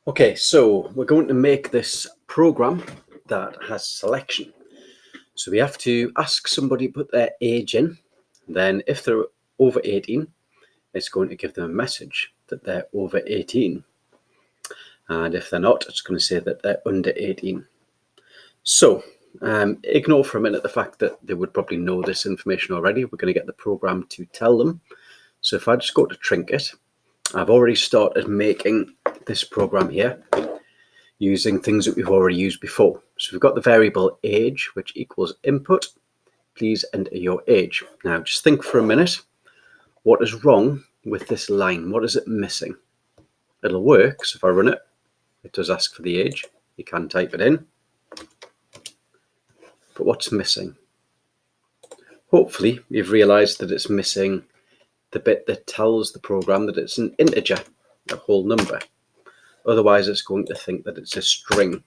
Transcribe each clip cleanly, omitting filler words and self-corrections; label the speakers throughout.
Speaker 1: Okay, so we're going to make this program that has selection. So we have to ask somebody to put their age in. Then if they're over 18, it's going to give them a message that they're over 18. And if they're not, it's going to say that they're under 18. So ignore for a minute the fact that they would probably know this information already. We're going to get the program to tell them. So if I just go to Trinket, I've already started making this program here using things that we've already used before. So we've got the variable age, which equals input. Please enter your age. Now just think for a minute, what is wrong with this line? What is it missing? It'll work, so if I run it, it does ask for the age. You can type it in. But what's missing? Hopefully you've realized that it's missing the bit that tells the program that it's an integer, a whole number. Otherwise it's going to think that it's a string.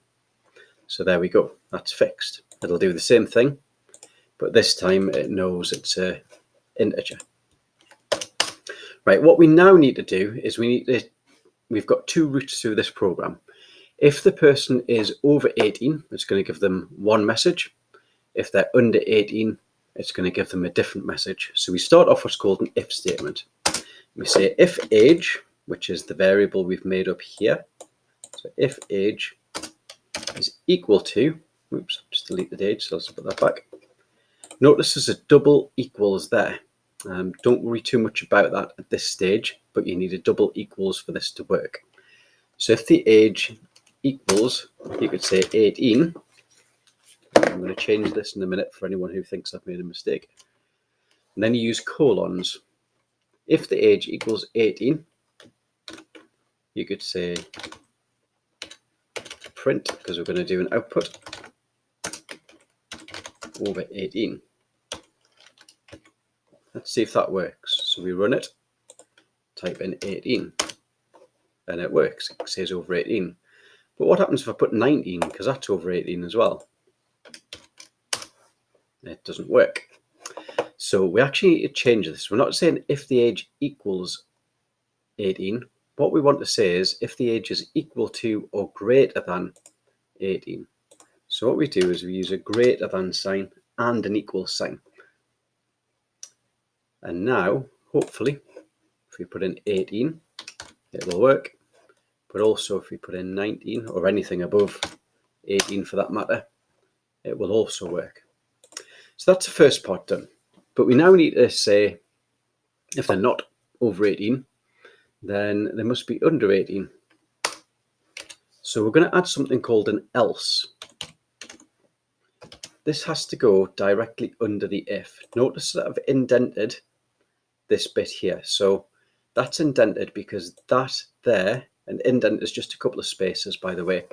Speaker 1: So there we go, that's fixed. It'll do the same thing, but this time it knows it's an integer. Right, what we now need to do is we've got two routes through this program. If the person is over 18, it's going to give them one message. If they're under 18, it's going to give them a different message. So we start off what's called an if statement. We say if age, which is the variable we've made up here. So if age is equal to, oops, just deleted the age, so let's put that back. Notice there's a double equals there. Don't worry too much about that at this stage, but you need a double equals for this to work. So if the age equals, you could say 18. I'm going to change this in a minute for anyone who thinks I've made a mistake. And then you use colons. If the age equals 18, you could say print, because we're going to do an output, over 18. Let's see if that works. So we run it, type in 18, and it works. It says over 18. But what happens if I put 19, because that's over 18 as well? It doesn't work. So we actually need to change this. We're not saying if the age equals 18. What we want to say is if the age is equal to or greater than 18. So what we do is we use a greater than sign and an equal sign. And now, hopefully, if we put in 18, it will work. But also if we put in 19 or anything above 18 for that matter, it will also work. So that's the first part done. But we now need to say if they're not over 18, then they must be under 18. So we're going to add something called an else. This has to go directly under the if. Notice that I've indented this bit here. So that's indented because that there, an indent is just a couple of spaces, by the way.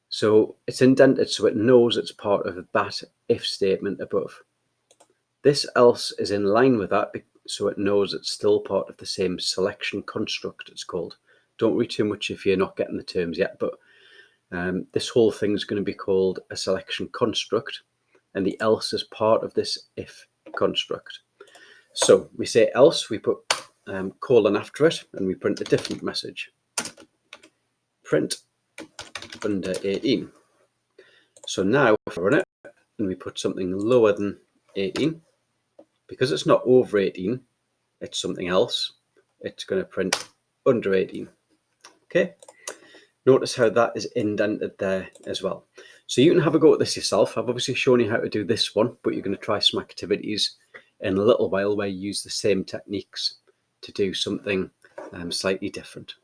Speaker 1: So it's indented so it knows it's part of that if statement above. This else is in line with that, so it knows it's still part of the same selection construct, it's called. Don't worry too much if you're not getting the terms yet, but this whole thing is going to be called a selection construct, and the else is part of this if construct. So we say else, we put colon after it, and we print a different message. Print under 18. So now if I run it and we put something lower than 18, because it's not over 18, it's something else, it's going to print under 18. Okay, notice how that is indented there as well. So you can have a go at this yourself. I've obviously shown you how to do this one, but you're going to try some activities in a little while where you use the same techniques to do something slightly different.